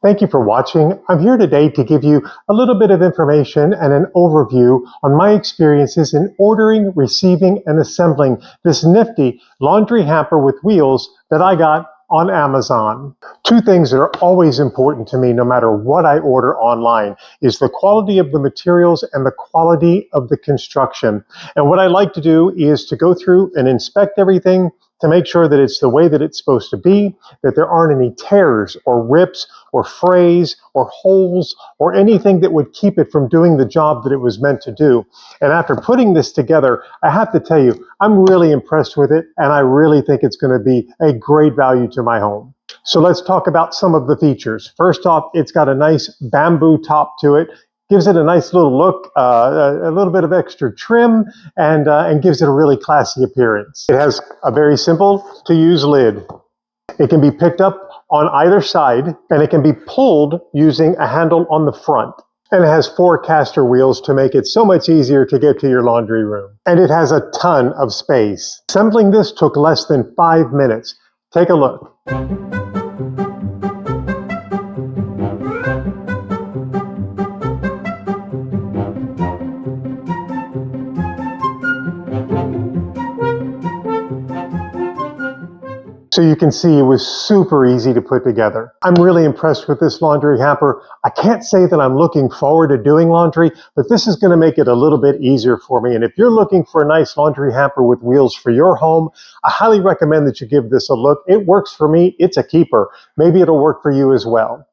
Thank you for watching. I'm here today to give you a little bit of information and an overview on my experiences in ordering, receiving, and assembling this nifty laundry hamper with wheels that I got on Amazon. Two things that are always important to me no matter what I order online is the quality of the materials and the quality of the construction. And what I like to do is to go through and inspect everything to make sure that it's the way that it's supposed to be, that there aren't any tears or rips or frays or holes or anything that would keep it from doing the job that it was meant to do. And after putting this together, I have to tell you, I'm really impressed with it, and I really think it's going to be a great value to my home. So let's talk about some of the features. First off, it's got a nice bamboo top to it. Gives it a nice little look, a little bit of extra trim, and gives it a really classy appearance. It has a very simple to use lid. It can be picked up on either side, and it can be pulled using a handle on the front. And it has 4 caster wheels to make it so much easier to get to your laundry room. And it has a ton of space. Assembling this took less than 5 minutes. Take a look. So you can see it was super easy to put together. I'm really impressed with this laundry hamper. I can't say that I'm looking forward to doing laundry, but this is going to make it a little bit easier for me. And if you're looking for a nice laundry hamper with wheels for your home, I highly recommend that you give this a look. It works for me. It's a keeper. Maybe it'll work for you as well.